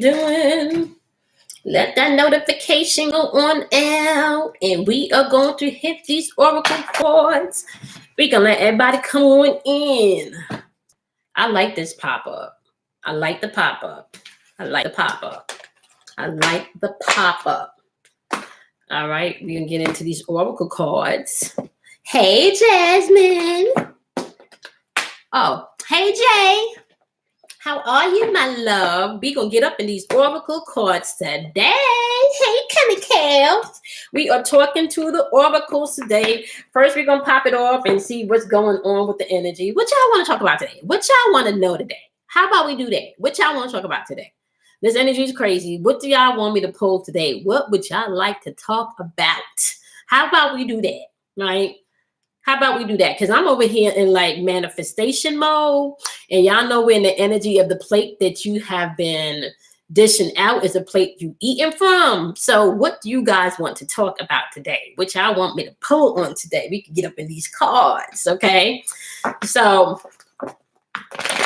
doing? Let that notification go on out, and we are going to hit these oracle cards. We're going to let everybody come on in. I like this pop-up. I like the pop-up. I like the pop-up. I like the pop-up. All right, we're going to get into these oracle cards. Hey, Jasmine. Oh, hey, Jay. How are you, my love? We're going to get up in these oracle cards today. Hey, chemicals. We are talking to the oracles today. First, we're going to pop it off and see what's going on with the energy. What y'all want to talk about today? What y'all want to know today? How about we do that? What y'all want to talk about today? This energy is crazy. What do y'all want me to pull today? What would y'all like to talk about? How about we do that, right? How about we do that? Because I'm over here in like manifestation mode. And y'all know we're in the energy of the plate that you have been dishing out is a plate you eating from. So what do you guys want to talk about today? What y'all want me to pull on today? We can get up in these cards, okay? So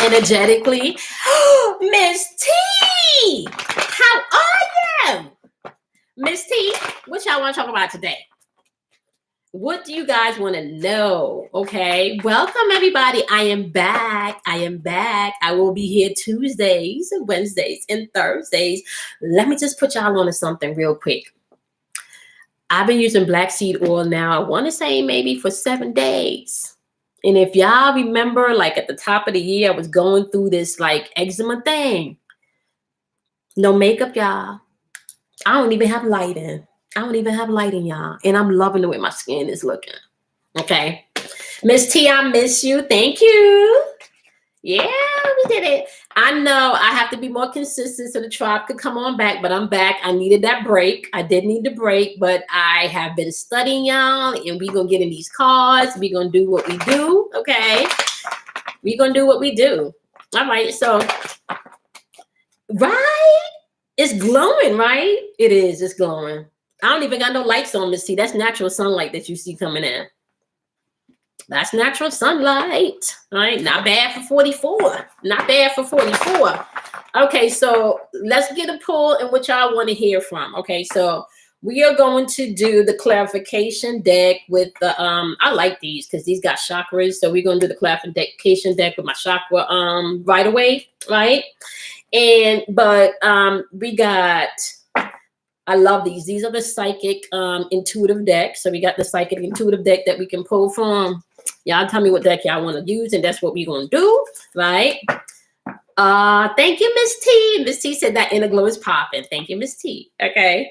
energetically, Miss T, how are you? Miss T, what y'all want to talk about today? What do you guys want to know? Okay, welcome everybody. I am back. I will be here Tuesdays and Wednesdays and Thursdays. Let me just put y'all on to something real quick. I've been using black seed oil now, I want to say maybe for 7 days. And if y'all remember, like at the top of the year, I was going through this like eczema thing. No makeup, y'all. I don't even have lighting. Y'all. And I'm loving the way my skin is looking. Okay. Miss T, I miss you. Thank you. Yeah, we did it. I know I have to be more consistent so the tribe could come on back, but I'm back. I needed that break. I did need the break, but I have been studying y'all, and we're going to get in these cards. We're going to do what we do. Okay. We're going to do what we do. All right. So, right? It's glowing, right? It is. It's glowing. I don't even got no lights on, Miss T. That's natural sunlight that you see coming in. That's natural sunlight. All right. Not bad for 44. Not bad for 44. Okay. So let's get a pull and what y'all want to hear from. Okay. So we are going to do the clarification deck with the, I like these because these got chakras. So we're going to do the clarification deck with my chakra, right away. Right. But we got, I love these. These are the psychic intuitive decks. So we got the psychic intuitive deck that we can pull from. Y'all tell me what deck y'all want to use, and that's what we're going to do, right? Thank you, Miss T. Miss T said that inner glow is popping. Thank you, Miss T. Okay.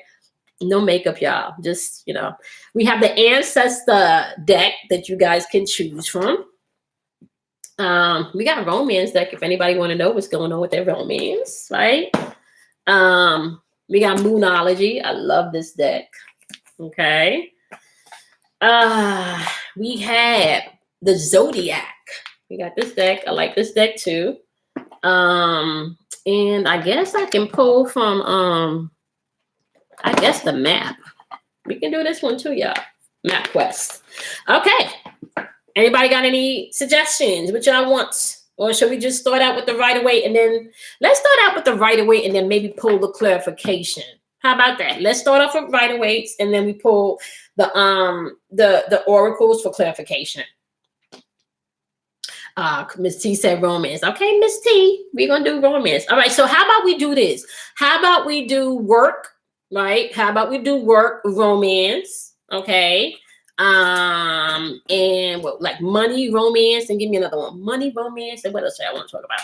No makeup, y'all. Just, you know. We have the ancestor deck that you guys can choose from. We got a romance deck if anybody want to know what's going on with their romance, right? We got Moonology. I love this deck. Okay. We have the Zodiac. We got this deck. I like this deck too. And I guess I can pull from I guess the map. We can do this one too, y'all. Map Quest. Okay. Anybody got any suggestions? What y'all want? Or should we just start out with the right away and then let's start out with the right away and then maybe pull the clarification? How about that? Let's start off with right aways and then we pull the oracles for clarification. Miss T said romance. Okay, Miss T, we're gonna do romance. All right, so how about we do this? How about we do work, right? How about we do work, romance, okay? And what, like money, romance, and give me another one. Money, romance, and what else do I want to talk about?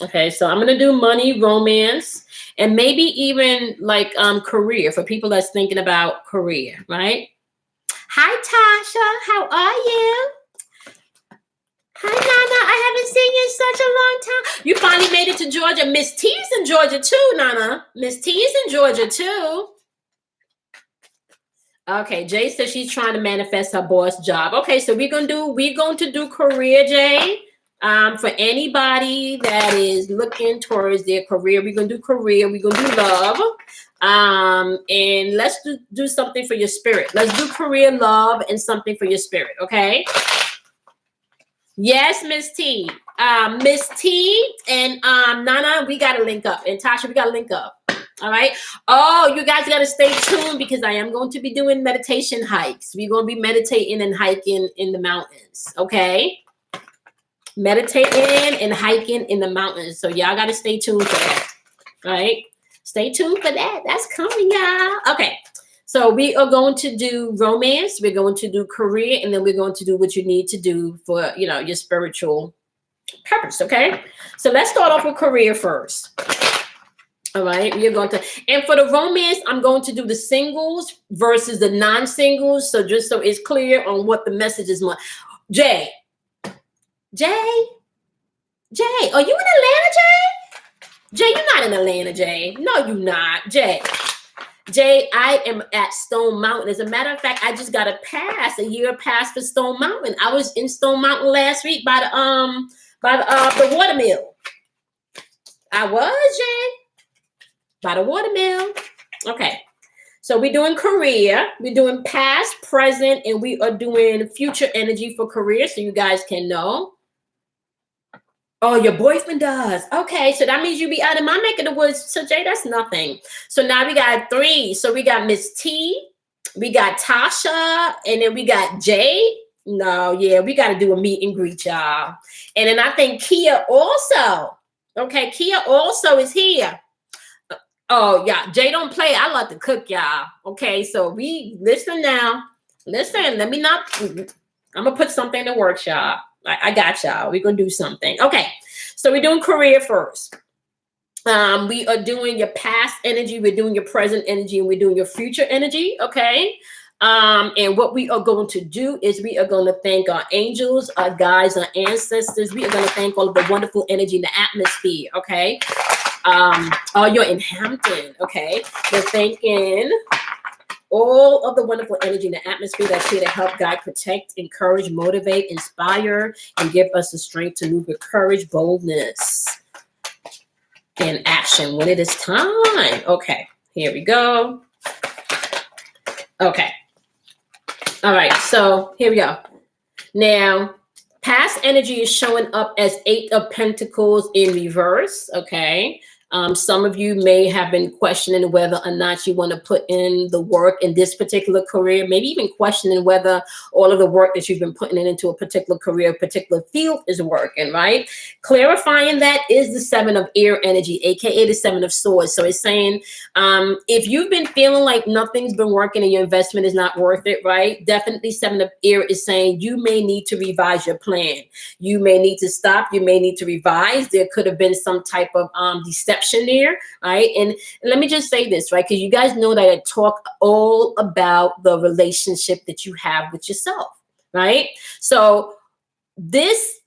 Okay, so I'm gonna do money, romance, and maybe even like career for people that's thinking about career, right? Hi Tasha, how are you? Hi Nana, I haven't seen you in such a long time. You finally made it to Georgia. Miss T's in Georgia too, Nana. Miss T's in Georgia too. Okay, Jay says she's trying to manifest her boss job. Okay, so we're going to do career, Jay. For anybody that is looking towards their career, we're going to do career. We're going to do love. And let's do something for your spirit. Let's do career, love, and something for your spirit, okay? Yes, Miss T. Miss T and Nana, we gotta link up. And Tasha, we gotta link up. All right. Oh, you guys gotta stay tuned because I am going to be doing meditation hikes. We're gonna be meditating and hiking in the mountains. Okay. Meditating and hiking in the mountains. So y'all gotta stay tuned for that. All right. Stay tuned for that. That's coming, y'all. Okay. So we are going to do romance. We're going to do career, and then we're going to do what you need to do for, you know, your spiritual purpose. Okay. So let's start off with career first. All right. We are going to, and for the romance, I'm going to do the singles versus the non-singles. So just so it's clear on what the message is. Jay, are you in Atlanta, Jay? Jay, you're not in Atlanta, Jay. No, you're not, Jay. Jay, I am at Stone Mountain. As a matter of fact, I just got a year pass for Stone Mountain. I was in Stone Mountain last week by the watermill. I was, Jay, by the watermill. Okay. So we're doing career, we're doing past, present, and we are doing future energy for career, so you guys can know. Oh, your boyfriend does. Okay, so that means you be out in my neck of the woods. So, Jay, that's nothing. So now we got 3. So we got Miss T, we got Tasha, and then we got Jay. No, yeah, we got to do a meet and greet, y'all. And then I think Kia also. Okay, Kia also is here. Oh, yeah, Jay don't play. I love to cook, y'all. Okay, so we listen now. Listen, let me not. I'm going to put something to work, y'all. I got y'all. We're going to do something. Okay. So we're doing career first. We are doing your past energy. We're doing your present energy. And we're doing your future energy. Okay. And what we are going to do is we are going to thank our angels, our guides, our ancestors. We are going to thank all of the wonderful energy in the atmosphere. Okay. Oh, you're in Hampton. Okay. We're thanking all of the wonderful energy in the atmosphere that's here to help, guide, protect, encourage, motivate, inspire, and give us the strength to move with courage, boldness, and action when it is time. Okay, here we go. Okay. All right, so here we go. Now, past energy is showing up as 8 of Pentacles in reverse, okay? Some of you may have been questioning whether or not you want to put in the work in this particular career, maybe even questioning whether all of the work that you've been putting into a particular career, a particular field is working, right? Clarifying that is the 7 of air energy, aka the 7 of swords. So it's saying if you've been feeling like nothing's been working and your investment is not worth it, right? Definitely 7 of air is saying you may need to revise your plan. You may need to stop. You may need to revise. There could have been some type of deception there, right? And let me just say this, right? Because you guys know that I talk all about the relationship that you have with yourself, right? So this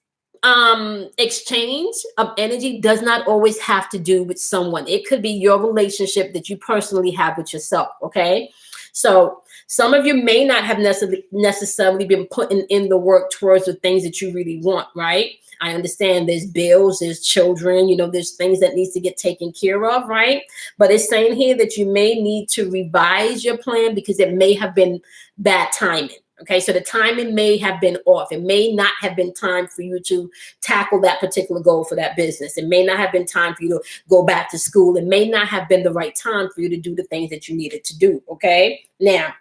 exchange of energy does not always have to do with someone. It could be your relationship that you personally have with yourself, okay? So some of you may not have necessarily been putting in the work towards the things that you really want, right? I understand there's bills, there's children, you know, there's things that needs to get taken care of, right? But it's saying here that you may need to revise your plan because it may have been bad timing. Okay, so the timing may have been off. It may not have been time for you to tackle that particular goal for that business. It may not have been time for you to go back to school. It may not have been the right time for you to do the things that you needed to do. Okay, now,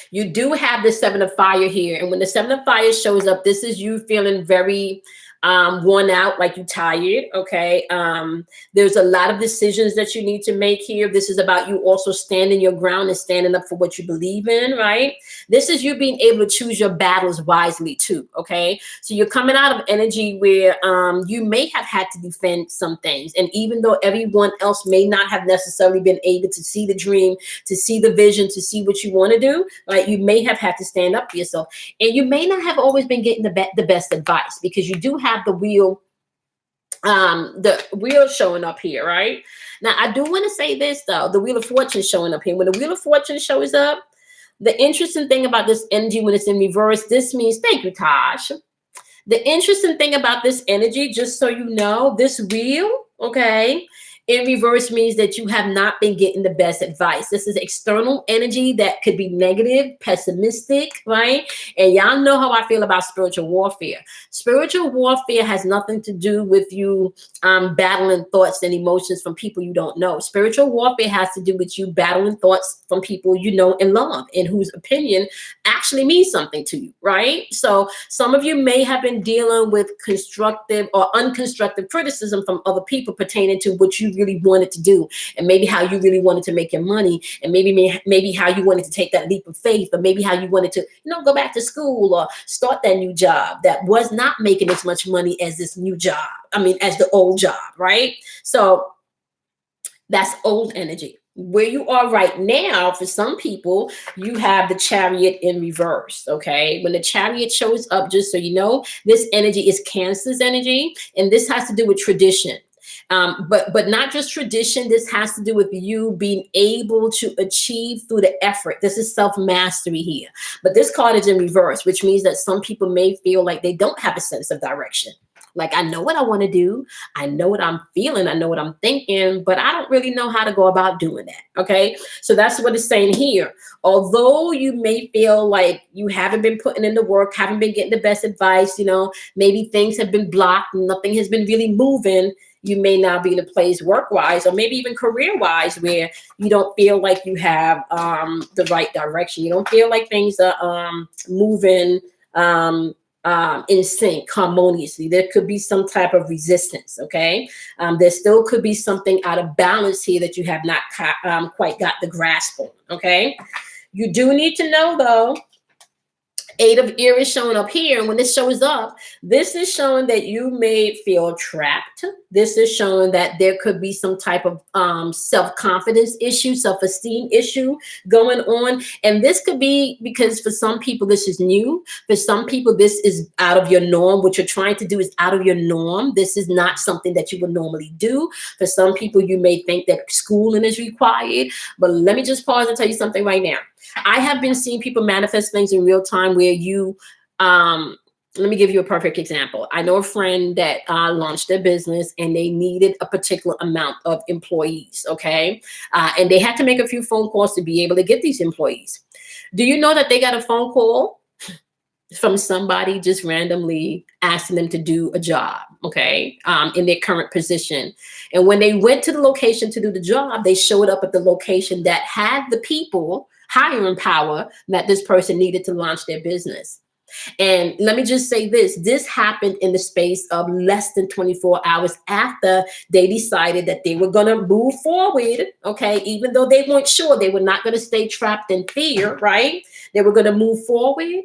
you do have the 7 of fire here. And when the 7 of fire shows up, this is you feeling very worn out, like you're tired. Okay. There's a lot of decisions that you need to make here. This is about you also standing your ground and standing up for what you believe in, right? This is you being able to choose your battles wisely too. Okay. So you're coming out of energy where you may have had to defend some things. And even though everyone else may not have necessarily been able to see the dream, to see the vision, to see what you want to do, right? You may have had to stand up for yourself. And you may not have always been getting the best advice because you do have the wheel showing up here, right? Now, I do want to say this, though. The Wheel of Fortune showing up here. When the Wheel of Fortune shows up, the interesting thing about this energy when it's in reverse, this means, thank you, Tosh. The interesting thing about this energy, just so you know, this wheel, okay, In reverse means that you have not been getting the best advice. This is external energy that could be negative, pessimistic, right? And y'all know how I feel about spiritual warfare. Spiritual warfare has nothing to do with you battling thoughts and emotions from people you don't know. Spiritual warfare has to do with you battling thoughts from people you know and love, and whose opinion actually means something to you, right? So some of you may have been dealing with constructive or unconstructive criticism from other people pertaining to what you really wanted to do, and maybe how you really wanted to make your money, and maybe how you wanted to take that leap of faith, or maybe how you wanted to, go back to school or start that new job that was not making as much money as this new job. As the old job, right? So that's old energy. Where you are right now, for some people, you have the Chariot in reverse, okay? When the Chariot shows up, just so you know, this energy is Cancer's energy, and this has to do with tradition. But not just tradition. This has to do with you being able to achieve through the effort. This is self-mastery here. But this card is in reverse, which means that some people may feel like they don't have a sense of direction. Like, I know what I want to do. I know what I'm feeling. I know what I'm thinking, but I don't really know how to go about doing that. Okay. So that's what it's saying here. Although you may feel like you haven't been putting in the work, haven't been getting the best advice, maybe things have been blocked, nothing has been really moving. You may now be in a place work-wise, or maybe even career-wise, where you don't feel like you have the right direction. You don't feel like things are moving in sync, harmoniously. There could be some type of resistance, okay? There still could be something out of balance here that you have not quite got the grasp on, okay? You do need to know, though, Eight of Ear is showing up here. And when this shows up, this is showing that you may feel trapped. This is showing that there could be some type of self-confidence issue, self-esteem issue going on. And this could be because for some people, this is new. For some people, this is out of your norm. What you're trying to do is out of your norm. This is not something that you would normally do. For some people, you may think that schooling is required. But let me just pause and tell you something right now. I have been seeing people manifest things in real time where you, let me give you a perfect example. I know a friend that launched their business, and they needed a particular amount of employees, okay? And they had to make a few phone calls to be able to get these employees. Do you know that they got a phone call from somebody just randomly asking them to do a job, okay, in their current position? And when they went to the location to do the job, they showed up at the location that had the people, hiring power, that this person needed to launch their business. And let me just say this happened in the space of less than 24 hours after they decided that they were going to move forward, okay? Even though they weren't sure, they were not going to stay trapped in fear, right? They were going to move forward.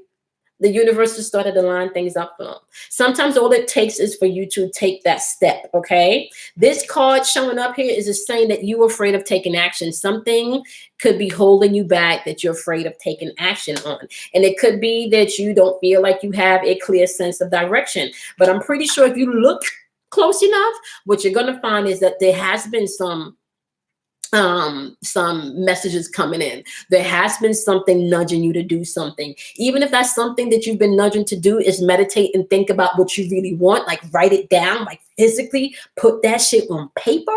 The universe just started to line things up for them. Sometimes all it takes is for you to take that step, okay? This card showing up here is a saying that you're afraid of taking action. Something could be holding you back that you're afraid of taking action on. And it could be that you don't feel like you have a clear sense of direction. But I'm pretty sure if you look close enough, what you're going to find is that there has been some messages coming in. There has been something nudging you to do something. Even if that's something that you've been nudging to do is meditate and think about what you really want, like write it down, like physically put that shit on paper.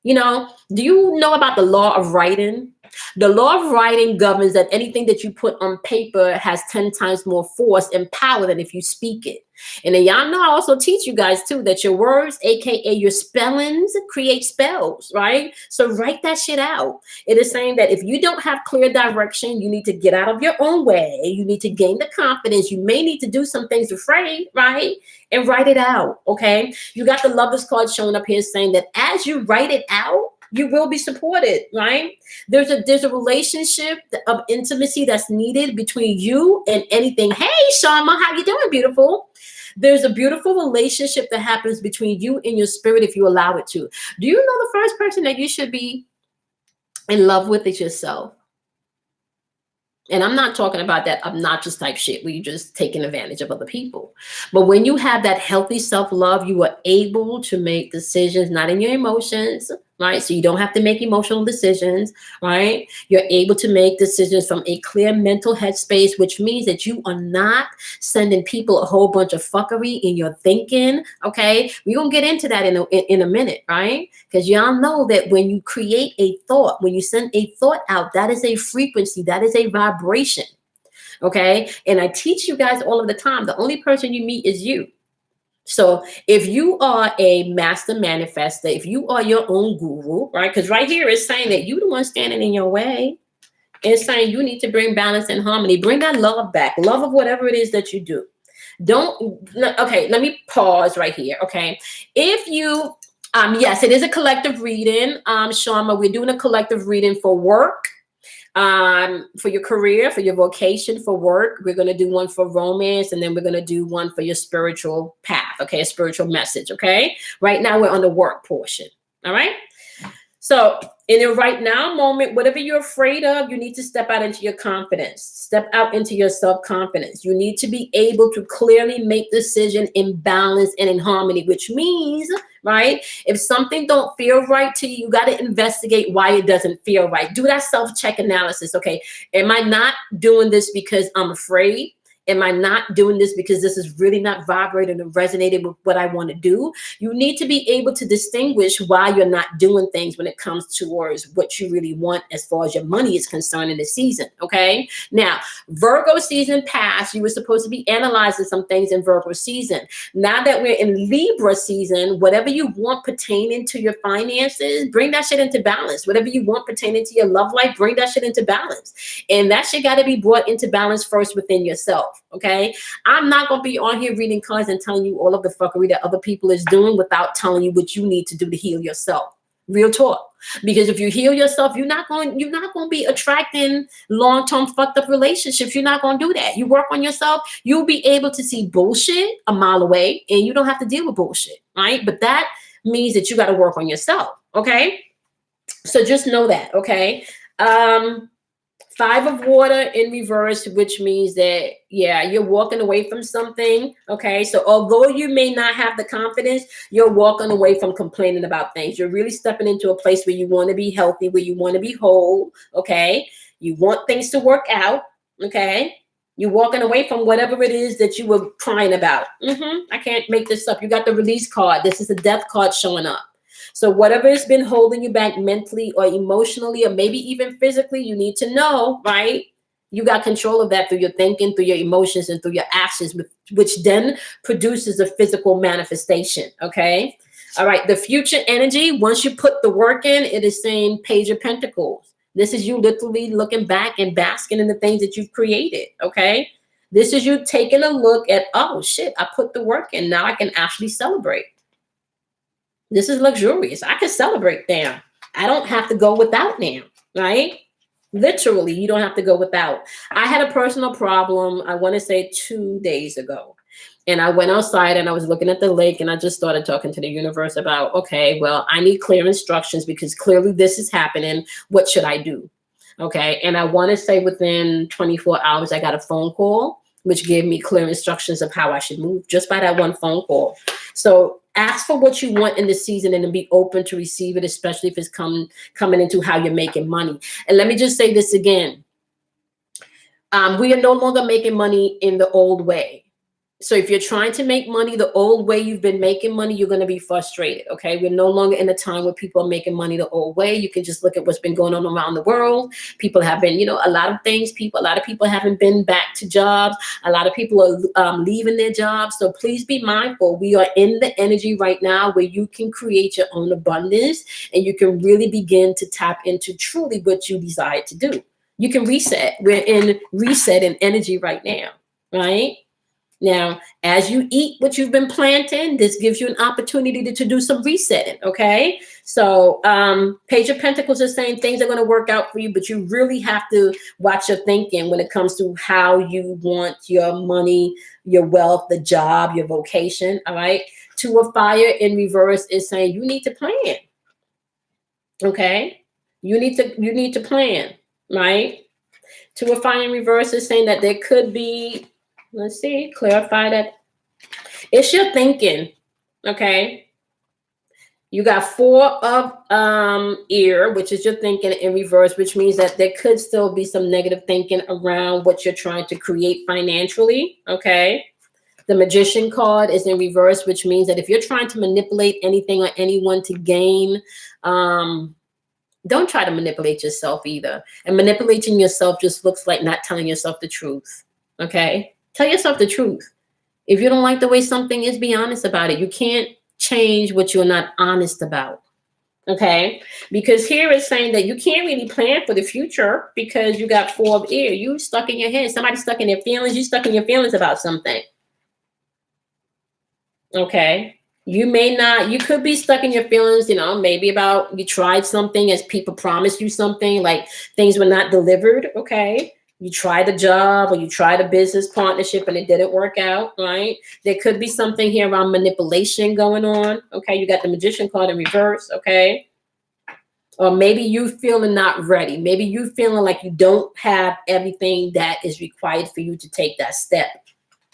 Do you know about the law of writing? The law of writing governs that anything that you put on paper has 10 times more force and power than if you speak it. And then y'all know I also teach you guys too that your words, aka your spellings, create spells, right? So write that shit out. It is saying that if you don't have clear direction, you need to get out of your own way. You need to gain the confidence. You may need to do some things afraid, right? And write it out, okay? You got the Lovers card showing up here saying that as you write it out, you will be supported, right? There's a relationship of intimacy that's needed between you and anything. Hey, Sharma, how you doing, beautiful? There's a beautiful relationship that happens between you and your spirit if you allow it to. Do you know the first person that you should be in love with is yourself? And I'm not talking about that obnoxious type shit where you're just taking advantage of other people. But when you have that healthy self-love, you are able to make decisions, not in your emotions, right? So you don't have to make emotional decisions, right? You're able to make decisions from a clear mental headspace, which means that you are not sending people a whole bunch of fuckery in your thinking, okay? We're going to get into that in a minute, right? Because y'all know that when you create a thought, when you send a thought out, that is a frequency, that is a vibration, okay? And I teach you guys all of the time, the only person you meet is you. So if you are a master manifester, if you are your own guru, right? Because right here it's saying that you're the one standing in your way. It's saying you need to bring balance and harmony. Bring that love back, love of whatever it is that you do. Okay, let me pause right here, okay? If you, yes, it is a collective reading, Sharma. We're doing a collective reading for work, for your career, for your vocation, for work. We're going to do one for romance, and then we're going to do one for your spiritual path, okay, a spiritual message, okay? Right now we're on the work portion, all right? So in the right now moment, whatever you're afraid of, you need to step out into your confidence, step out into your self-confidence. You need to be able to clearly make decision in balance and in harmony, which means, right, if something don't feel right to you, you got to investigate why it doesn't feel right. Do that self-check analysis. Okay, am I not doing this because I'm afraid? Am I not doing this because this is really not vibrating and resonating with what I want to do? You need to be able to distinguish why you're not doing things when it comes towards what you really want as far as your money is concerned in the season, okay? Now, Virgo season passed. You were supposed to be analyzing some things in Virgo season. Now that we're in Libra season, whatever you want pertaining to your finances, bring that shit into balance. Whatever you want pertaining to your love life, bring that shit into balance. And that shit got to be brought into balance first within yourself. Okay, I'm not going to be on here reading cards and telling you all of the fuckery that other people is doing without telling you what you need to do to heal yourself. Real talk. Because if you heal yourself, you're not going to be attracting long-term fucked up relationships. You're not going to do that. You work on yourself, you'll be able to see bullshit a mile away, and you don't have to deal with bullshit, right? But that means that you got to work on yourself. Okay, so just know that. Okay. 5 of water in reverse, which means that, yeah, you're walking away from something, okay? So although you may not have the confidence, you're walking away from complaining about things. You're really stepping into a place where you want to be healthy, where you want to be whole, okay? You want things to work out, okay? You're walking away from whatever it is that you were crying about. I can't make this up. You got the release card. This is a death card showing up. So whatever has been holding you back mentally or emotionally or maybe even physically, you need to know, right? You got control of that through your thinking, through your emotions, and through your actions, which then produces a physical manifestation, okay? All right, the future energy, once you put the work in, it is saying Page of Pentacles. This is you literally looking back and basking in the things that you've created, okay? This is you taking a look at, oh, shit, I put the work in. Now I can actually celebrate. This is luxurious. I can celebrate now. I don't have to go without now, right? Literally, you don't have to go without. I had a personal problem, I want to say 2 days ago. And I went outside and I was looking at the lake and I just started talking to the universe about, okay, well, I need clear instructions because clearly this is happening. What should I do? Okay. And I want to say within 24 hours, I got a phone call, which gave me clear instructions of how I should move just by that one phone call. So ask for what you want in the season and be open to receive it, especially if it's coming into how you're making money. And let me just say this again. We are no longer making money in the old way. So if you're trying to make money the old way you've been making money, you're going to be frustrated, okay? We're no longer in a time where people are making money the old way. You can just look at what's been going on around the world. People have been, a lot of people haven't been back to jobs. A lot of people are leaving their jobs. So please be mindful. We are in the energy right now where you can create your own abundance and you can really begin to tap into truly what you desire to do. You can reset. We're in reset and energy right now, right? Now, as you eat what you've been planting, this gives you an opportunity to do some resetting, okay? So Page of Pentacles is saying things are going to work out for you, but you really have to watch your thinking when it comes to how you want your money, your wealth, the job, your vocation, all right? 2 of Fire in reverse is saying you need to plan, okay? You need to plan, right? 2 of Fire in reverse is saying that there could be, let's see, clarify that. It's your thinking, okay? You got 4 of ear, which is your thinking in reverse, which means that there could still be some negative thinking around what you're trying to create financially. Okay. The Magician card is in reverse, which means that if you're trying to manipulate anything or anyone to gain, don't try to manipulate yourself either. And manipulating yourself just looks like not telling yourself the truth. Okay? Tell yourself the truth. If you don't like the way something is, be honest about it. You can't change what you're not honest about. Okay? Because here it's saying that you can't really plan for the future because you got 4 of ear. You stuck in your head. Somebody stuck in their feelings. You stuck in your feelings about something. Okay. You could be stuck in your feelings, maybe about you tried something as people promised you something, like things were not delivered. Okay. You tried a job or you tried a business partnership and it didn't work out, right? There could be something here around manipulation going on. Okay. You got the Magician card in reverse. Okay. Or maybe you feeling not ready. Maybe you feeling like you don't have everything that is required for you to take that step.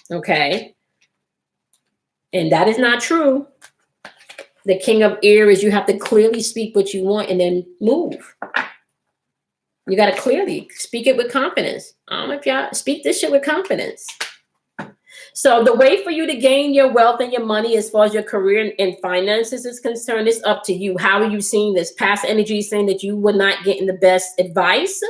Okay. And that is not true. The King of Ear is you have to clearly speak what you want and then move. You got to clearly speak it with confidence. I don't know if y'all speak this shit with confidence. So the way for you to gain your wealth and your money as far as your career and finances is concerned, it's up to you. How are you seeing this? Past energy is saying that you were not getting the best advice.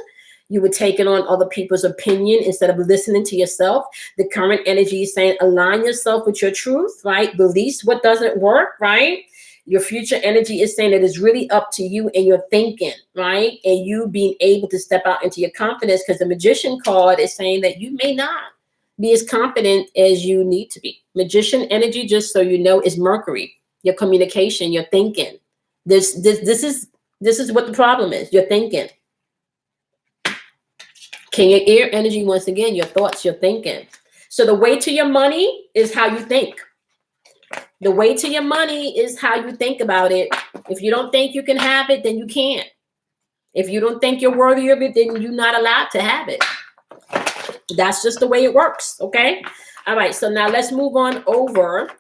You were taking on other people's opinion instead of listening to yourself. The current energy is saying align yourself with your truth, right? Release what doesn't work, right? Your future energy is saying that it's really up to you and your thinking, right? And you being able to step out into your confidence, because the Magician card is saying that you may not be as confident as you need to be. Magician energy, just so you know, is Mercury. Your communication, your thinking. This is what the problem is. Your thinking. King of Ear energy, once again, your thoughts, your thinking. So the way to your money is how you think. The way to your money is how you think about it. If you don't think you can have it, then you can't. If you don't think you're worthy of it, then you're not allowed to have it. That's just the way it works, okay? All right, so now let's move on over.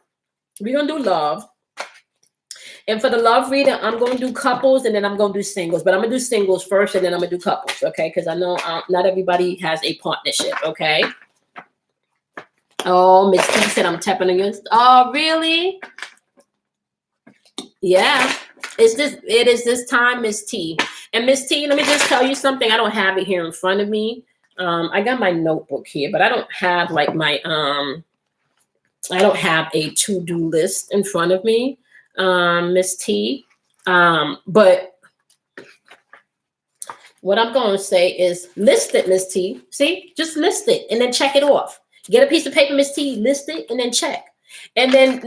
We're going to do love. And for the love reading, I'm going to do couples and then I'm going to do singles. But I'm going to do singles first and then I'm going to do couples, okay? Because I know not everybody has a partnership, okay? Oh, Miss T said I'm tapping against. Oh, really? Yeah. It is this time, Miss T. And Miss T, let me just tell you something. I don't have it here in front of me. I got my notebook here, but I don't have like my I don't have a to-do list in front of me. Miss T. But what I'm going to say is list it, Miss T. See, just list it and then check it off. Get a piece of paper, Miss T, list it and then check. And then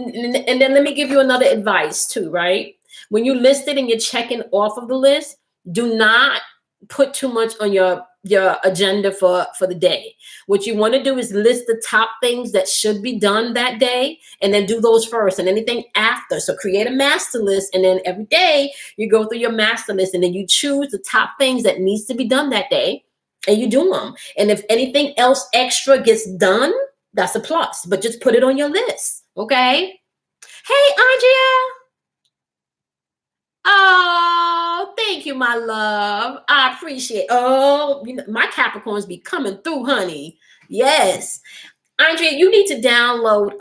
let me give you another advice too, right? When you list it and you're checking off of the list, do not put too much on your agenda for the day. What you want to do is list the top things that should be done that day and then do those first and anything after. So create a master list and then every day you go through your master list and then you choose the top things that needs to be done that day and you do them. And if anything else extra gets done, that's a plus, but just put it on your list. Okay. Hey, Andrea. Oh, thank you, my love. I appreciate. Oh, my Capricorns be coming through, honey. Yes. Andrea, you need to download.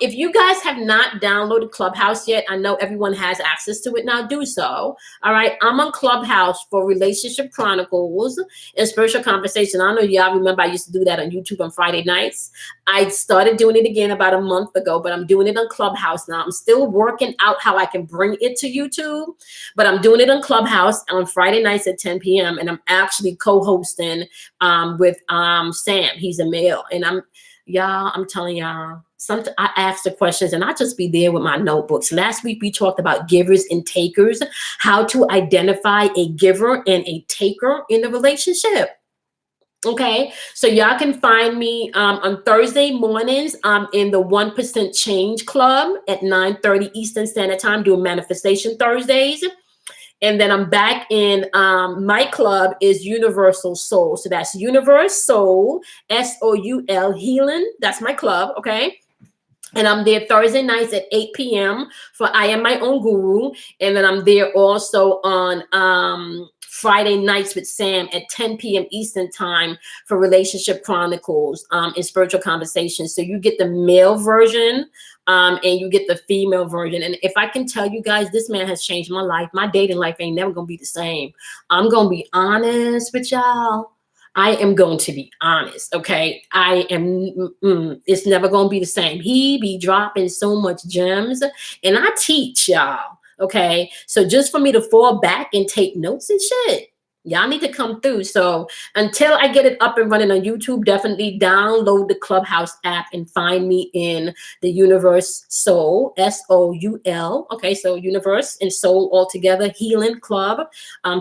If you guys have not downloaded Clubhouse yet, I know everyone has access to it now. Do so. All right. I'm on Clubhouse for Relationship Chronicles and Spiritual Conversation. I know y'all remember I used to do that on YouTube on Friday nights. I started doing it again about a month ago, but I'm doing it on Clubhouse now. I'm still working out how I can bring it to YouTube, but I'm doing it on Clubhouse on Friday nights at 10 p.m. And I'm actually co-hosting with Sam. He's a male, and I'm telling y'all, I ask the questions and I just be there with my notebooks. Last week, we talked about givers and takers, how to identify a giver and a taker in the relationship. Okay, so y'all can find me on Thursday mornings. I'm in the 1% Change Club at 9:30 Eastern Standard Time doing Manifestation Thursdays. And then I'm back in my club is Universal Soul. So that's Universe Soul, SOUL Healing. That's my club, okay? And I'm there Thursday nights at 8 p.m. for I Am My Own Guru. And then I'm there also on Friday nights with Sam at 10 p.m. Eastern time for Relationship Chronicles and Spiritual Conversations. So you get the male version and you get the female version. And if I can tell you guys, this man has changed my life. My dating life ain't never going to be the same. I'm going to be honest with y'all. I am going to be honest, okay? It's never going to be the same. He be dropping so much gems, and I teach y'all, okay? So just for me to fall back and take notes and shit, y'all need to come through. So until I get it up and running on YouTube, definitely download the Clubhouse app and find me in the Universe Soul, S-O-U-L. Okay, so Universe and Soul all together, Healing Club.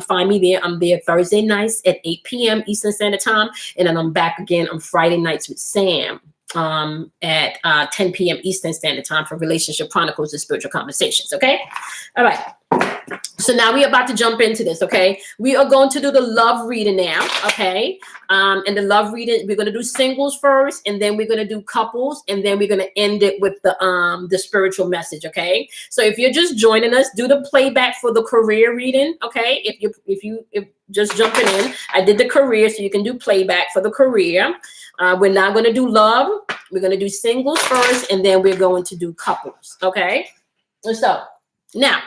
Find me there. I'm there Thursday nights at 8 p.m. Eastern Standard Time. And then I'm back again on Friday nights with Sam at 10 p.m. Eastern Standard Time for Relationship Chronicles and Spiritual Conversations. Okay? All right. So now we're about to jump into this, okay? We are going to do the love reading now, okay? And the love reading, we're going to do singles first, and then we're going to do couples, and then we're going to end it with the spiritual message, okay? So if you're just joining us, do the playback for the career reading, okay? If just jumping in, I did the career, so you can do playback for the career. We're not going to do love. We're going to do singles first, and then we're going to do couples, okay? So now,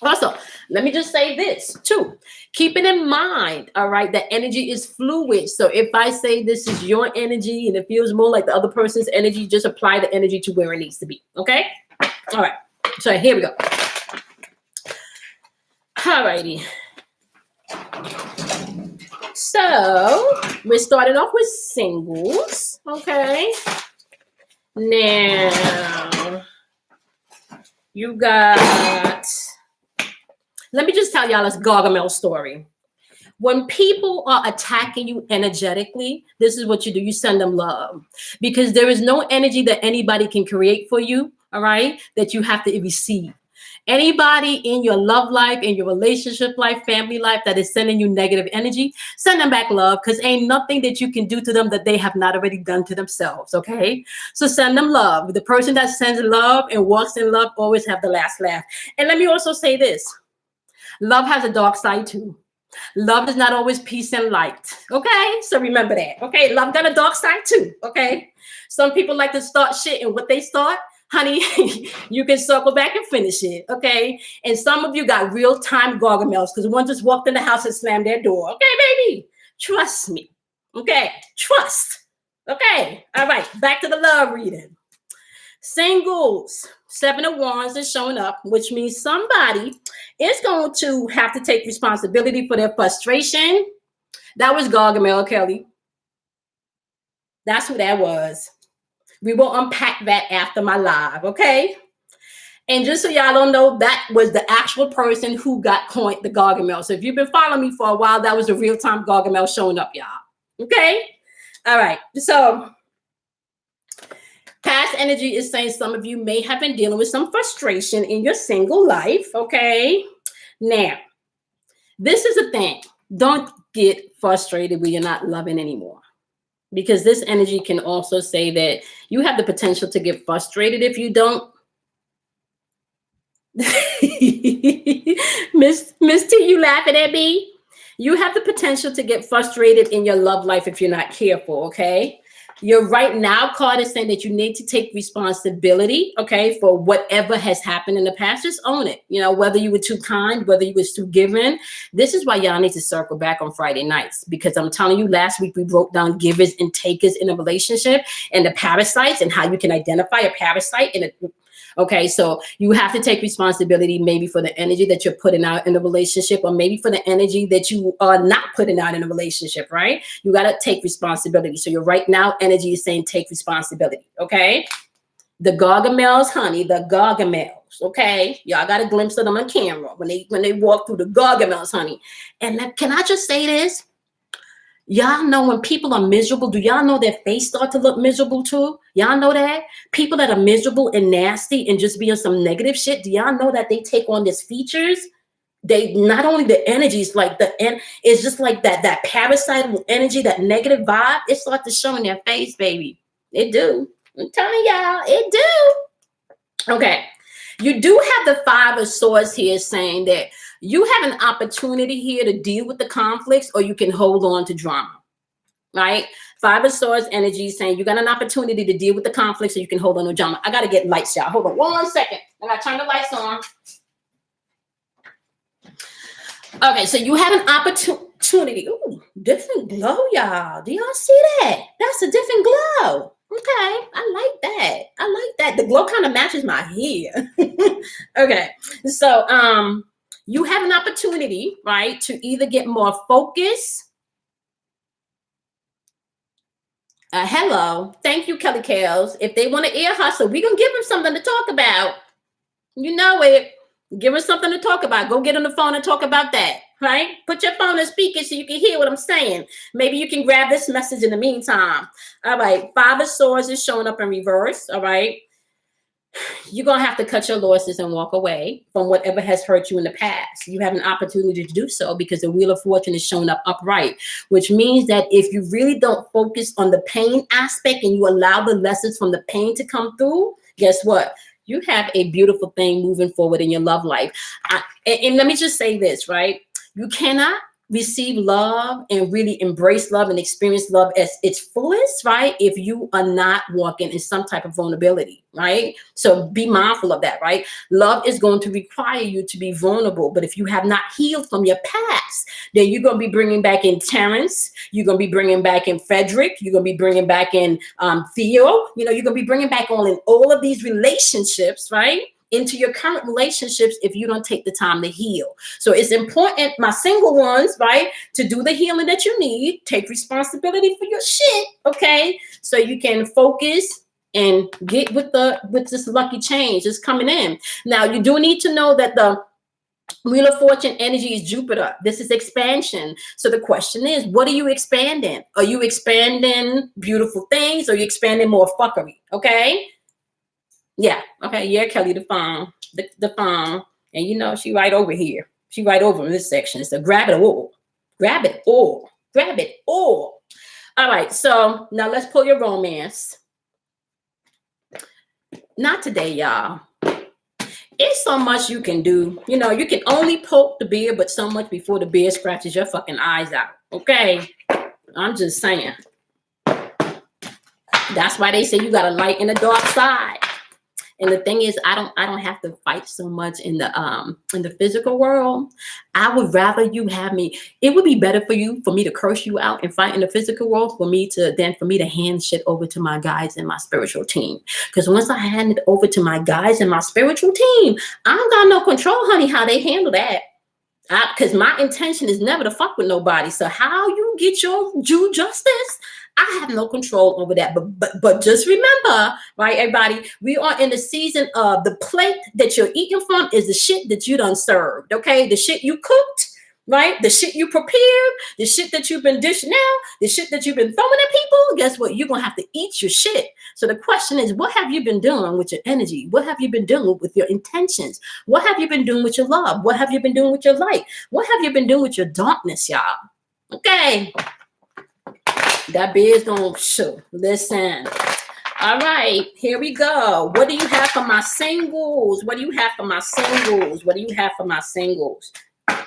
also, let me just say this too. Keep it in mind, all right, that energy is fluid. So if I say this is your energy and it feels more like the other person's energy, just apply the energy to where it needs to be, okay? All right, so here we go. All righty. So we're starting off with singles, okay? Now, you got... Let me just tell y'all this Gargamel story. When people are attacking you energetically, this is what you do. You send them love, because there is no energy that anybody can create for you, all right, that you have to receive. Anybody in your love life, in your relationship life, family life that is sending you negative energy, send them back love, because ain't nothing that you can do to them that they have not already done to themselves, okay? So send them love. The person that sends love and walks in love always have the last laugh. And let me also say this. Love has a dark side too. Love is not always peace and light. Okay? So remember that. Okay? Love got a dark side too. Okay? Some people like to start shit, and what they start, honey, you can circle back and finish it. Okay? And some of you got real-time Gargamels because one just walked in the house and slammed their door. Okay, baby? Trust me. Okay? Trust. Okay? All right. Back to the love reading. Singles, 7 of Wands is showing up, which means somebody is going to have to take responsibility for their frustration. That was Gargamel Kelly. That's who that was. We will unpack that after my live, okay? And just so y'all don't know, that was the actual person who got coined the Gargamel. So if you've been following me for a while, that was the real-time Gargamel showing up, y'all. Okay? All right. So past energy is saying some of you may have been dealing with some frustration in your single life, okay? Now, this is a thing. Don't get frustrated when you're not loving anymore, because this energy can also say that you have the potential to get frustrated if you don't. Miss T, you laughing at me? You have the potential to get frustrated in your love life if you're not careful, okay? Your right now card is saying that you need to take responsibility, okay, for whatever has happened in the past. Just own it. You know, whether you were too kind, whether you was too giving. This is why y'all need to circle back on Friday nights, because I'm telling you, last week we broke down givers and takers in a relationship and the parasites and how you can identify a parasite in a. Okay, so you have to take responsibility maybe for the energy that you're putting out in the relationship, or maybe for the energy that you are not putting out in a relationship, right? You got to take responsibility. So your right now energy is saying take responsibility, okay? The Gargamels, honey, the Gargamels, okay? Y'all got a glimpse of them on camera when they walk through the Gargamels, honey. And can I just say this? Y'all know when people are miserable, do y'all know their face start to look miserable too? Y'all know that? People that are miserable and nasty and just be on some negative shit, do y'all know that they take on these features? They not only the energies, like it's just like that parasital energy, that negative vibe, it starts to show in their face, baby. It do. I'm telling y'all, it do. Okay. You do have the Five of Swords here saying that you have an opportunity here to deal with the conflicts, or you can hold on to drama, right? Five of Swords energy saying you got an opportunity to deal with the conflicts, so you can hold on to drama. I got to get lights, y'all. Hold on 1 second. I got to turn the lights on. Okay, so you have an opportunity. Ooh, different glow, y'all. Do y'all see that? That's a different glow. Okay, I like that. I like that. The glow kind of matches my hair. Okay, so you have an opportunity, right, to either get more focus. Hello, thank you, Kelly Kales. If they want to ear hustle, we're gonna give them something to talk about. You know it. Give us something to talk about. Go get on the phone and talk about that, right? Put your phone on speaker so you can hear what I'm saying. Maybe you can grab this message in the meantime. All right. Five of Swords is showing up in reverse. All right. You're going to have to cut your losses and walk away from whatever has hurt you in the past. You have an opportunity to do so because the Wheel of Fortune is showing up upright, which means that if you really don't focus on the pain aspect and you allow the lessons from the pain to come through, guess what? You have a beautiful thing moving forward in your love life. And let me just say this, right? You cannot receive love and really embrace love and experience love as its fullest, right? If you are not walking in some type of vulnerability, right? So be mindful of that, right? Love is going to require you to be vulnerable. But if you have not healed from your past, then you're going to be bringing back in Terrence. You're going to be bringing back in Frederick. You're going to be bringing back in Theo. You know, you're going to be bringing back on in all of these relationships, right? Into your current relationships if you don't take the time to heal. So it's important, my single ones, right, to do the healing that you need. Take responsibility for your shit, okay? So you can focus and get with this lucky change that's coming in. Now, you do need to know that the Wheel of Fortune energy is Jupiter. This is expansion. So the question is, what are you expanding? Are you expanding beautiful things? Or are you expanding more fuckery, okay? Yeah. Okay. Yeah, Kelly, the phone. The phone. And you know, she right over here. She right over in this section. So grab it all. Grab it all. Grab it all. All right. So now let's pull your romance. Not today, y'all. It's so much you can do. You know, you can only poke the bear, but so much before the bear scratches your fucking eyes out. Okay. I'm just saying. That's why they say you got a light in the dark side. And the thing is, I don't have to fight so much in the physical world. I would rather you have me. It would be better for me to curse you out and fight in the physical world for me to hand shit over to my guides and my spiritual team. Because once I hand it over to my guides and my spiritual team, I don't got no control, honey, how they handle that. Because my intention is never to fuck with nobody. So how you get your due justice, I have no control over that. But just remember, right, everybody, we are in the season of the plate that you're eating from is the shit that you done served, okay? The shit you cooked, right? The shit you prepared, the shit that you've been dishing out, the shit that you've been throwing at people. Guess what? You're going to have to eat your shit. So the question is, what have you been doing with your energy? What have you been doing with your intentions? What have you been doing with your love? What have you been doing with your light? What have you been doing with your darkness, y'all? Okay. That beard's gonna show. Listen. All right, here we go. What do you have for my singles? What do you have for my singles? What do you have for my singles? Kim!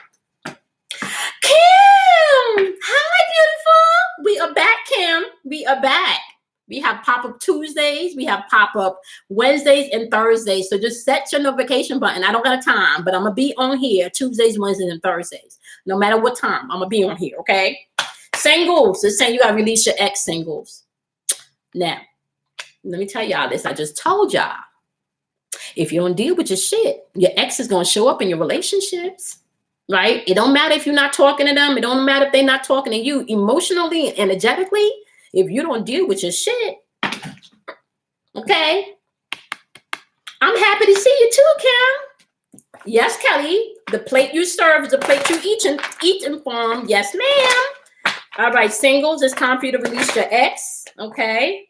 Hi, beautiful. We are back, Kim. We are back. We have pop-up Tuesdays. We have pop-up Wednesdays and Thursdays. So just set your notification button. I don't got a time, but I'm going to be on here Tuesdays, Wednesdays, and Thursdays. No matter what time, I'm going to be on here, okay? Singles. It's saying you got to release your ex singles. Now, let me tell y'all this. I just told y'all. If you don't deal with your shit, your ex is going to show up in your relationships, right? It don't matter if you're not talking to them. It don't matter if they're not talking to you emotionally and energetically. If you don't deal with your shit, okay? I'm happy to see you too, Kim. Yes, Kelly. The plate you serve is the plate you eat and from. Yes, ma'am. All right, singles, it's time for you to release your ex, okay?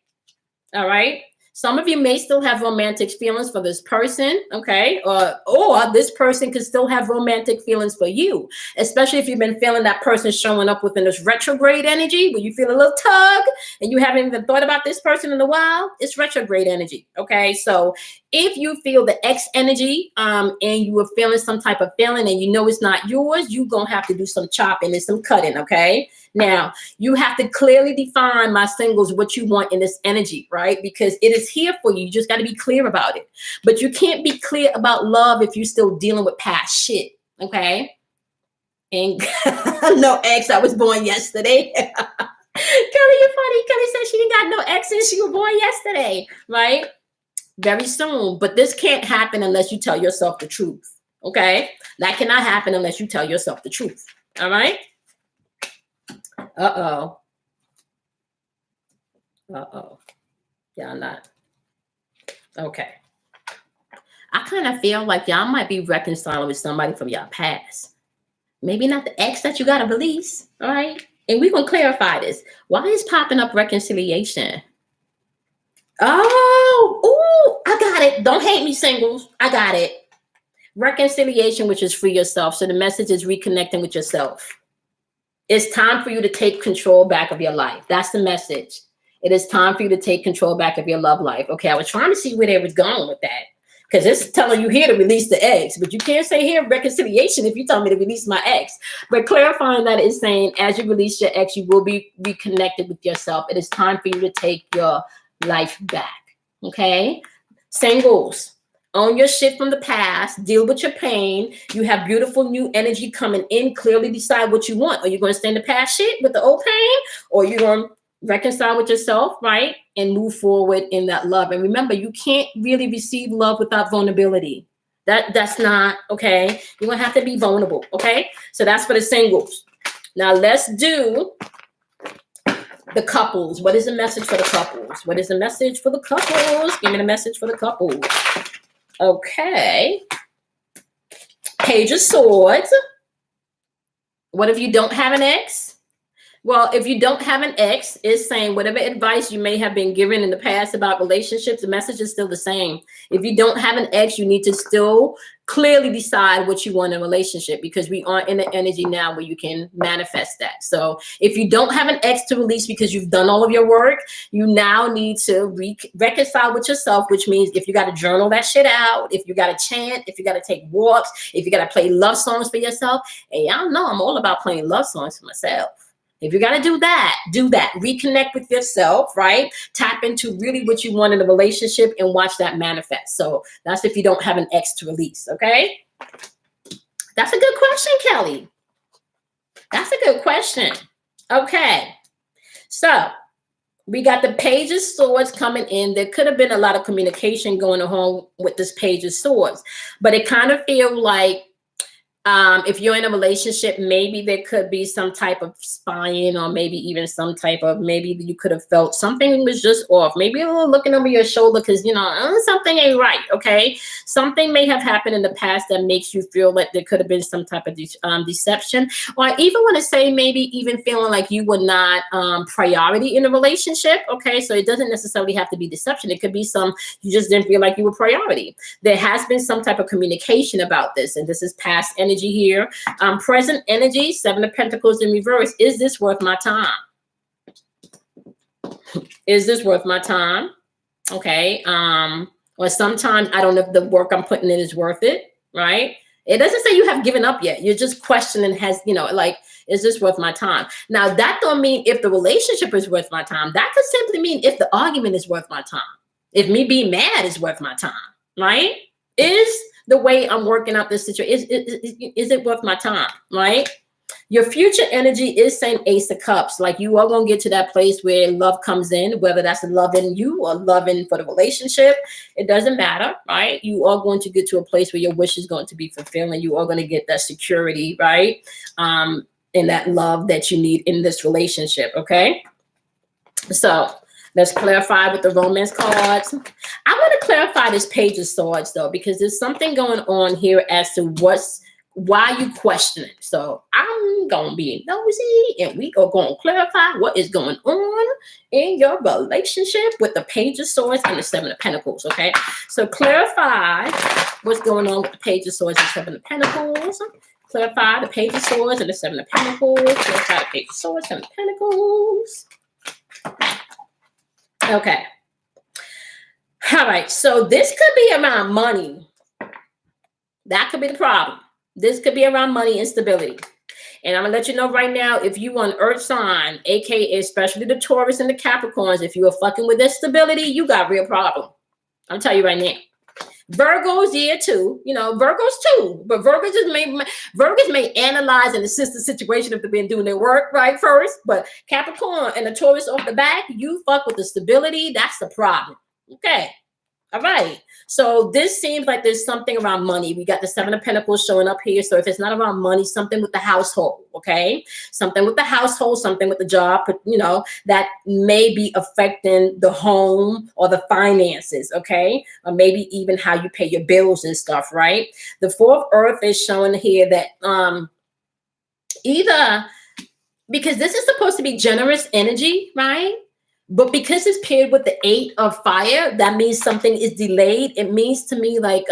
All right. Some of you may still have romantic feelings for this person, okay? Or this person could still have romantic feelings for you, especially if you've been feeling that person showing up within this retrograde energy where you feel a little tug and you haven't even thought about this person in a while. It's retrograde energy, okay? So if you feel the X energy and you were feeling some type of feeling and you know it's not yours, you're going to have to do some chopping and some cutting, okay? Now, you have to clearly define, my singles, what you want in this energy, right? Because it is here for you. You just got to be clear about it. But you can't be clear about love if you're still dealing with past shit, okay? And no ex, I was born yesterday. Kelly, you're funny. Kelly said she didn't got no exes. She was born yesterday, right? Very soon. But this can't happen unless you tell yourself the truth, okay? That cannot happen unless you tell yourself the truth, all right? Uh-oh. Y'all not. Okay. I kind of feel like y'all might be reconciling with somebody from your past. Maybe not the ex that you got to release, all right? And we're going to clarify this. Why is popping up reconciliation? Oh, I got it. Don't hate me, singles. I got it. Reconciliation, which is free yourself. So the message is reconnecting with yourself. It's time for you to take control back of your life. That's the message. It is time for you to take control back of your love life. Okay, I was trying to see where they was going with that. Because it's telling you here to release the ex. But you can't say here reconciliation if you tell me to release my ex. But clarifying that is saying as you release your ex, you will be reconnected with yourself. It is time for you to take your life back. Okay? Singles. Own your shit from the past. Deal with your pain. You have beautiful new energy coming in. Clearly decide what you want. Are you going to stay in the past shit with the old pain? Or are you going to reconcile with yourself, right? And move forward in that love. And remember, you can't really receive love without vulnerability. That's not, okay? You're going to have to be vulnerable, okay? So that's for the singles. Now let's do the couples. What is the message for the couples? What is the message for the couples? Give me the message for the couples. Okay. Page of Swords. What if you don't have an ex? Well, if you don't have an ex, it's saying whatever advice you may have been given in the past about relationships, the message is still the same. If you don't have an ex, you need to still clearly decide what you want in a relationship, because we aren't in the energy now where you can manifest that. So if you don't have an ex to release because you've done all of your work, you now need to reconcile with yourself, which means if you got to journal that shit out, if you got to chant, if you got to take walks, if you got to play love songs for yourself. And y'all know I'm all about playing love songs for myself. If you got to do that, do that. Reconnect with yourself, right? Tap into really what you want in a relationship and watch that manifest. So that's if you don't have an ex to release, okay? That's a good question, Kelly. That's a good question. Okay. So we got the Page of Swords coming in. There could have been a lot of communication going on with this Page of Swords, but it kind of feels like if you're in a relationship, maybe there could be some type of spying, or maybe even some type of, maybe you could have felt something was just off. Maybe a little looking over your shoulder because, you know, something ain't right, okay? Something may have happened in the past that makes you feel like there could have been some type of deception. Or I even want to say maybe even feeling like you were not priority in a relationship, okay? So it doesn't necessarily have to be deception. It could be you just didn't feel like you were priority. There has been some type of communication about this, and this is past energy here. Present energy, 7 of Pentacles in reverse. Is this worth my time? Is this worth my time? Okay. Or sometimes I don't know if the work I'm putting in is worth it, right? It doesn't say you have given up yet. You're just questioning, is this worth my time? Now, that don't mean if the relationship is worth my time. That could simply mean if the argument is worth my time. If me being mad is worth my time, right? Is the way I'm working out this situation, is it worth my time, right? Your future energy is saying Ace of Cups. Like you are going to get to that place where love comes in, whether that's loving you or loving for the relationship. It doesn't matter, right? You are going to get to a place where your wish is going to be fulfilled, and you are going to get that security, right? And that love that you need in this relationship, okay? So let's clarify with the romance cards. I want to clarify this Page of Swords, though, because there's something going on here as to what's why you questioning. So I'm going to be nosy and we are going to clarify what is going on in your relationship with the Page of Swords and the Seven of Pentacles, okay? So clarify what's going on with the Page of Swords and Seven of Pentacles. Clarify the Page of Swords and the Seven of Pentacles. Clarify the Page of Swords, Seven of Pentacles. Okay. All right. So this could be around money. That could be the problem. This could be around money and stability. And I'm going to let you know right now, if you want earth sign, aka especially the Taurus and the Capricorns, if you are fucking with this stability, you got a real problem. I'll tell you right now. Virgos, yeah, too. You know, Virgos too. But Virgos may analyze and assist the situation if they've been doing their work right first. But Capricorn and the Taurus off the back, you fuck with the stability. That's the problem. Okay. All right. So this seems like there's something around money. We got the Seven of Pentacles showing up here. So if it's not around money, something with the household, okay? Something with the household, something with the job, you know, that may be affecting the home or the finances, okay? Or maybe even how you pay your bills and stuff, right? The Fourth Earth is showing here that either, because this is supposed to be generous energy, right? But because it's paired with the Eight of Fire, that means something is delayed. It means to me like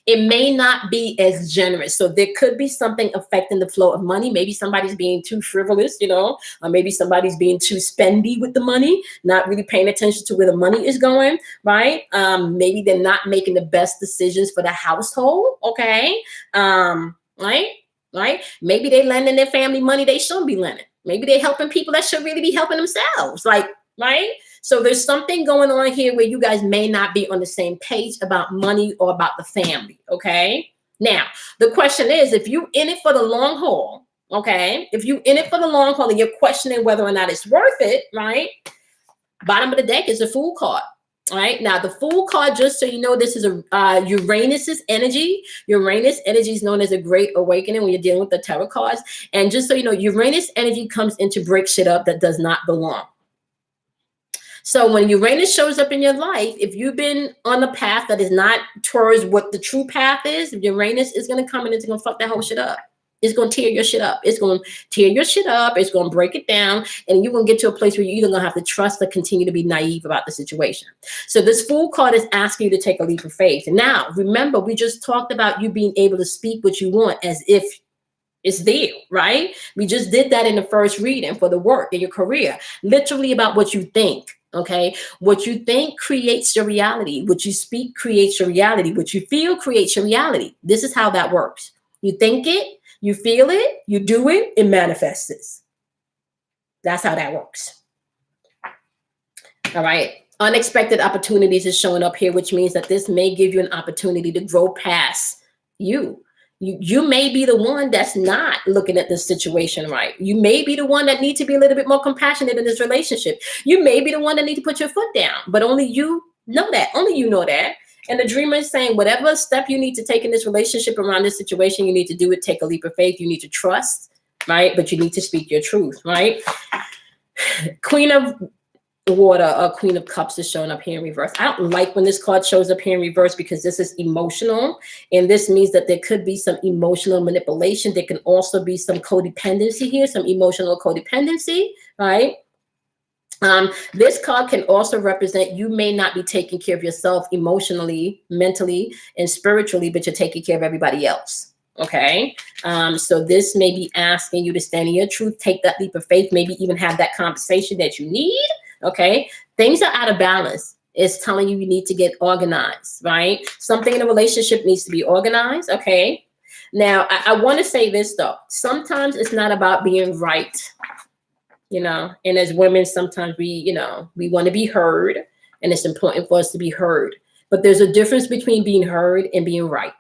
it may not be as generous. So there could be something affecting the flow of money. Maybe somebody's being too frivolous, you know, or maybe somebody's being too spendy with the money, not really paying attention to where the money is going, right? Maybe they're not making the best decisions for the household, okay? Right? Maybe they're lending their family money they shouldn't be lending. Maybe they're helping people that should really be helping themselves. Like, right? So there's something going on here where you guys may not be on the same page about money or about the family, okay? Now, the question is, if you in it for the long haul, okay? If you in it for the long haul and you're questioning whether or not it's worth it, right? Bottom of the deck is the Fool card. All right. Now, the Fool card, just so you know, this is a Uranus's energy. Uranus energy is known as a great awakening when you're dealing with the tarot cards. And just so you know, Uranus energy comes in to break shit up that does not belong. So when Uranus shows up in your life, if you've been on a path that is not towards what the true path is, Uranus is going to come in and it's going to fuck that whole shit up. It's going to tear your shit up. It's going to tear your shit up. It's going to break it down. And you're going to get to a place where you're either going to have to trust or continue to be naive about the situation. So this Fool card is asking you to take a leap of faith. And now, remember, we just talked about you being able to speak what you want as if it's there, right? We just did that in the first reading for the work in your career. Literally about what you think. Okay, what you think creates your reality. What you speak creates your reality. What you feel creates your reality. This is how that works. You think it, you feel it, you do it, it manifests. That's how that works. All right. Unexpected opportunities is showing up here, which means that this may give you an opportunity to grow past you. You may be the one that's not looking at this situation right. You may be the one that needs to be a little bit more compassionate in this relationship. You may be the one that needs to put your foot down, but only you know that. Only you know that. And the dreamer is saying whatever step you need to take in this relationship around this situation, you need to do it. Take a leap of faith. You need to trust, right? But you need to speak your truth, right? Queen of Water, Queen of Cups is showing up here in reverse. I don't like when this card shows up here in reverse because this is emotional. And this means that there could be some emotional manipulation. There can also be some codependency here, some emotional codependency, right? This card can also represent you may not be taking care of yourself emotionally, mentally, and spiritually, but you're taking care of everybody else. Okay. So this may be asking you to stand in your truth, take that leap of faith, maybe even have that conversation that you need. Okay. Things are out of balance. It's telling you need to get organized, right? Something in a relationship needs to be organized. Okay. Now, I want to say this though. Sometimes it's not about being right. You know, and as women, sometimes we want to be heard, and it's important for us to be heard. But there's a difference between being heard and being right.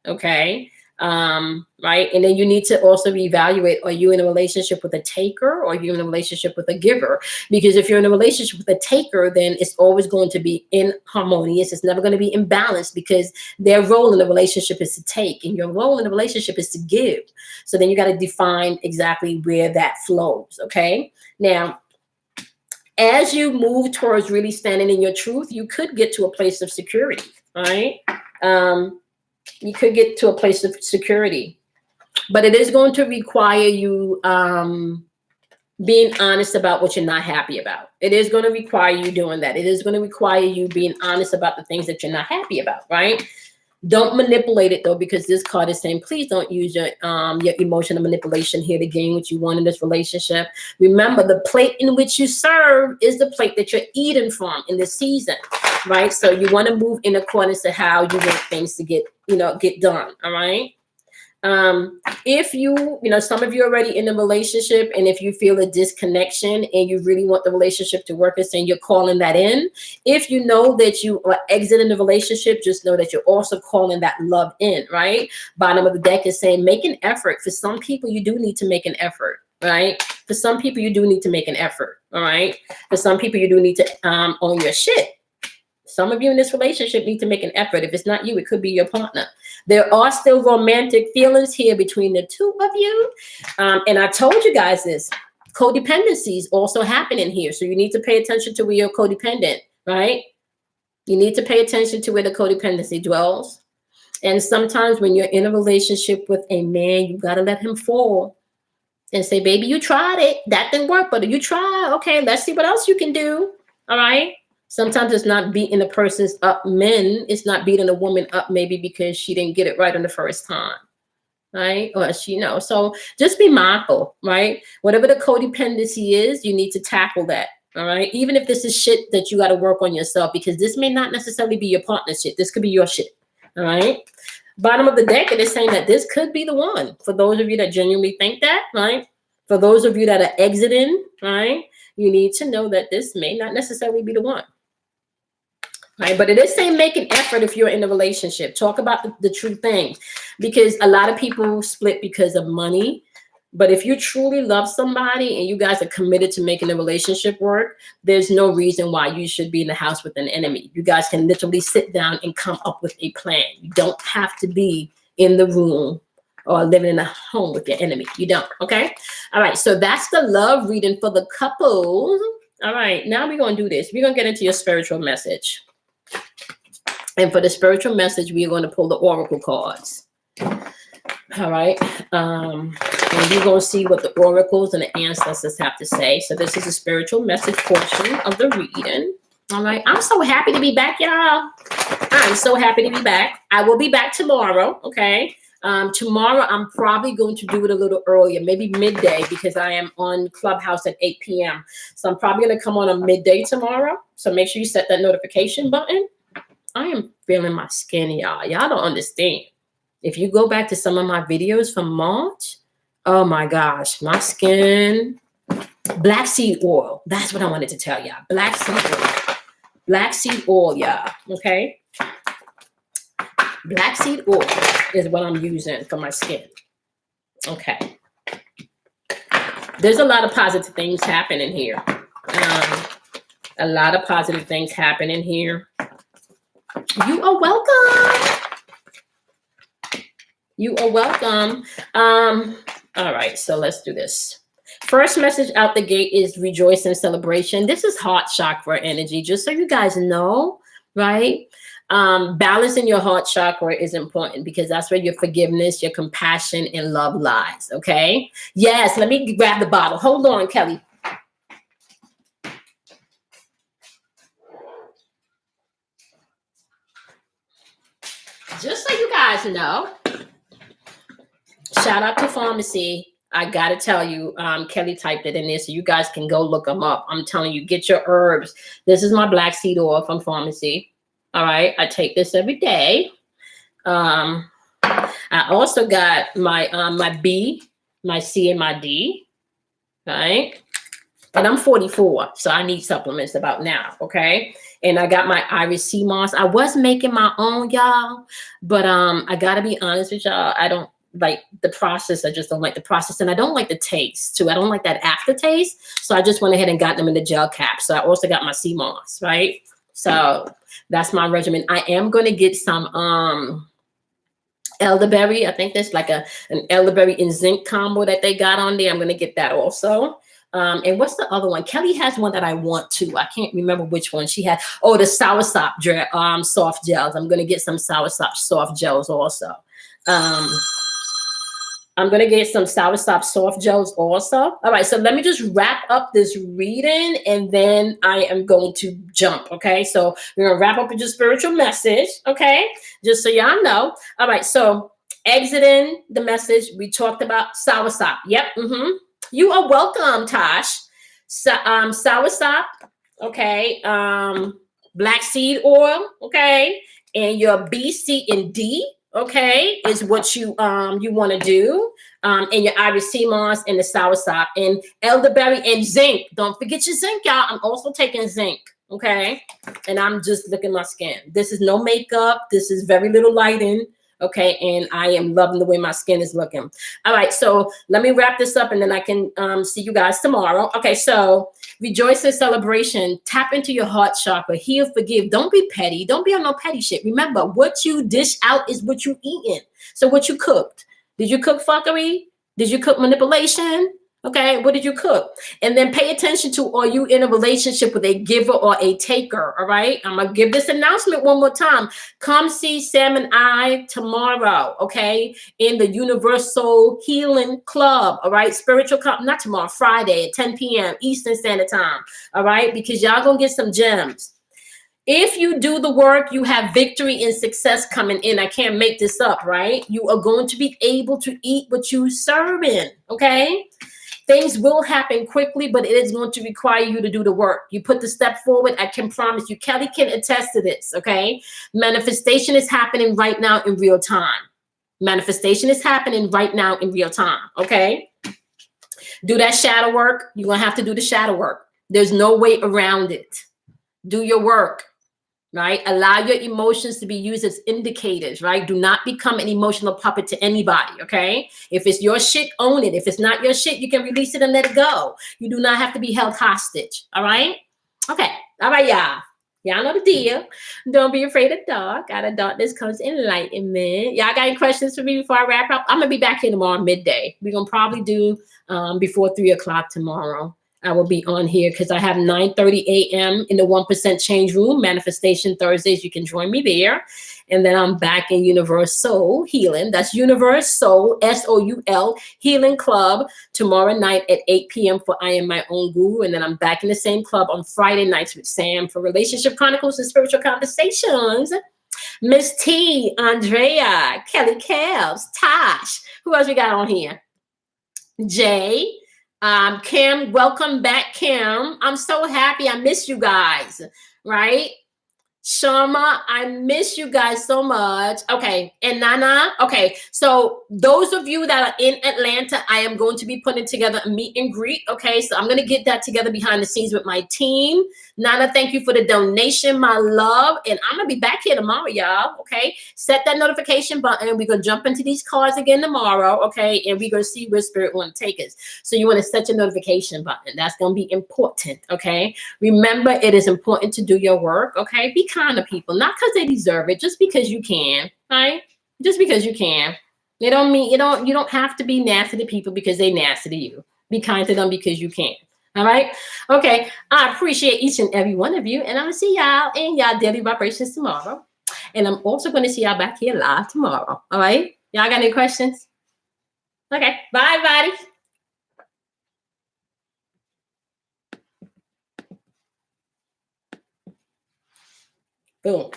Okay. Right. And then you need to also reevaluate, are you in a relationship with a taker or are you in a relationship with a giver? Because if you're in a relationship with a taker, then it's always going to be inharmonious. It's never going to be imbalanced because their role in the relationship is to take and your role in the relationship is to give. So then you got to define exactly where that flows. Okay. Now, as you move towards really standing in your truth, you could get to a place of security. Right. You could get to a place of security, but it is going to require you being honest about what you're not happy about. It is going to require you doing that. It is going to require you being honest about the things that you're not happy about, right? Don't manipulate it though, because this card is saying, please don't use your emotional manipulation here to gain what you want in this relationship. Remember, the plate in which you serve is the plate that you're eating from in this season, right? So you want to move in accordance to how you want things to get done. All right. If some of you are already in a relationship, and if you feel a disconnection and you really want the relationship to work, and you're calling that in. If you know that you are exiting the relationship, just know that you're also calling that love in, right? Bottom of the deck is saying, make an effort. For some people, you do need to make an effort, right? For some people, you do need to make an effort, all right? For some people, you do need to own your shit. Some of you in this relationship need to make an effort. If it's not you, it could be your partner. There are still romantic feelings here between the two of you. And I told you guys this. Codependency is also happening here. So you need to pay attention to where you're codependent, right? You need to pay attention to where the codependency dwells. And sometimes when you're in a relationship with a man, you got to let him fall and say, baby, you tried it. That didn't work, but you tried. Okay, let's see what else you can do. All right. Sometimes it's not beating a person's up men. It's not beating a woman up maybe because she didn't get it right on the first time, right? Or so just be mindful, right? Whatever the codependency is, you need to tackle that, all right? Even if this is shit that you got to work on yourself, because this may not necessarily be your partner's shit. This could be your shit, all right? Bottom of the deck, it is saying that this could be the one. For those of you that genuinely think that, right? For those of you that are exiting, right? You need to know that this may not necessarily be the one. Right, but it is saying make an effort if you're in a relationship. Talk about the true things, because a lot of people split because of money. But if you truly love somebody and you guys are committed to making the relationship work, there's no reason why you should be in the house with an enemy. You guys can literally sit down and come up with a plan. You don't have to be in the room or living in a home with your enemy. You don't. Okay. All right. So that's the love reading for the couples. All right. Now we're going to do this. We're going to get into your spiritual message. And for the spiritual message, we are going to pull the oracle cards. All right. And you're going to see what the oracles and the ancestors have to say. So this is a spiritual message portion of the reading. All right. I'm so happy to be back, y'all. I'm so happy to be back. I will be back tomorrow. Okay. Tomorrow, I'm probably going to do it a little earlier, maybe midday, because I am on Clubhouse at 8 p.m. So I'm probably going to come on a midday tomorrow. So make sure you set that notification button. I am feeling my skin, y'all. Y'all don't understand. If you go back to some of my videos from March, oh my gosh, my skin. Black seed oil. That's what I wanted to tell y'all. Black seed oil. Black seed oil, y'all. Okay. Black seed oil is what I'm using for my skin. Okay. There's a lot of positive things happening here. A lot of positive things happening here. You are welcome. You are welcome. All right, so let's do this. First message out the gate is rejoice and celebration. This is heart chakra energy, just so you guys know, right? Balancing your heart chakra is important because that's where your forgiveness, your compassion, and love lies, okay? Yes, let me grab the bottle. Hold on, Kelly. Just so you guys know, shout out to Pharmacy. I got to tell you, Kelly typed it in there, so you guys can go look them up. I'm telling you, get your herbs. This is my black seed oil from Pharmacy. All right, I take this every day. I also got my my B, my C, and my D. Right, and I'm 44, so I need supplements about now. Okay, and I got my Iris sea moss. I was making my own, y'all, but I gotta be honest with y'all. I don't like the process. I just don't like the process, and I don't like the taste too. I don't like that aftertaste. So I just went ahead and got them in the gel cap. So I also got my sea moss, right? So that's my regimen. I am going to get some elderberry. I think there's like an elderberry and zinc combo that they got on there. I'm going to get that also. And what's the other one? Kelly has one that I want to. I can't remember which one she had. Oh, the soursop soft gels. I'm gonna get some soursop soft gels also. I'm going to get some soursop soft gels also. All right, so let me just wrap up this reading and then I am going to jump, okay? So we're going to wrap up with your spiritual message, okay? Just so y'all know. All right, so exiting the message, we talked about soursop. Yep, You are welcome, Tosh. Soursop, okay? Black seed oil, okay? And your B, C, and D, okay, is what you want to do, and your iris sea moss and the soursop and elderberry and zinc. Don't forget your zinc, y'all. I'm also taking zinc, okay, and I'm just looking at my skin. This is no makeup. This is very little lighting, okay, and I am loving the way my skin is looking. All right, so let me wrap this up and then I can see you guys tomorrow. Okay, so rejoice in celebration. Tap into your heart chakra. Heal, forgive. Don't be petty. Don't be on no petty shit. Remember, what you dish out is what you eating. So what you cooked? Did you cook fuckery? Did you cook manipulation? Okay, what did you cook? And then pay attention to, are you in a relationship with a giver or a taker? All right, I'm gonna give this announcement one more time. Come see Sam and I tomorrow, okay, in the Universal Healing Club. All right, spiritual club, not tomorrow, Friday at 10 p.m. Eastern Standard Time. All right, because y'all gonna get some gems. If you do the work, you have victory and success coming in. I can't make this up, right? You are going to be able to eat what you serve in, okay? Things will happen quickly, but it is going to require you to do the work. You put the step forward, I can promise you. Kelly can attest to this, okay? Manifestation is happening right now in real time. Manifestation is happening right now in real time, okay? Do that shadow work. You're going to have to do the shadow work. There's no way around it. Do your work. Right? Allow your emotions to be used as indicators, right? Do not become an emotional puppet to anybody, okay? If it's your shit, own it. If it's not your shit, you can release it and let it go. You do not have to be held hostage, all right? Okay, all right, y'all. Y'all know the deal. Don't be afraid of dark. Out of darkness comes enlightenment. Y'all got any questions for me before I wrap up? I'm going to be back here tomorrow midday. We're going to probably do before 3 o'clock tomorrow. I will be on here because I have 9:30 a.m. in the 1% Change Room, Manifestation Thursdays. You can join me there. And then I'm back in Universal Healing. That's Universal, SOUL, Healing Club tomorrow night at 8 p.m. for I Am My Own Guru. And then I'm back in the same club on Friday nights with Sam for Relationship Chronicles and Spiritual Conversations. Miss T, Andrea, Kelly Kels, Tosh. Who else we got on here? Jay. Kim, welcome back, Kim. I'm so happy. I miss you guys, right? Sharma, I miss you guys so much. Okay, and Nana. Okay, so those of you that are in Atlanta, I am going to be putting together a meet and greet. Okay, so I'm going to get that together behind the scenes with my team. Nana, thank you for the donation, my love. And I'm going to be back here tomorrow, y'all. Okay, set that notification button. We're going to jump into these cards again tomorrow. Okay, and we're going to see where Spirit want to take us. So you want to set your notification button. That's going to be important. Okay, remember, it is important to do your work. Okay, be kind to people, not because they deserve it, just because you can, right? Just because you can. They don't mean you don't have to be nasty to people because they nasty to you. Be kind to them because you can. All right. Okay. I appreciate each and every one of you, and I'm gonna see y'all in y'all daily vibrations tomorrow. And I'm also gonna see y'all back here live tomorrow. All right. Y'all got any questions? Okay. Bye, buddy. Boom.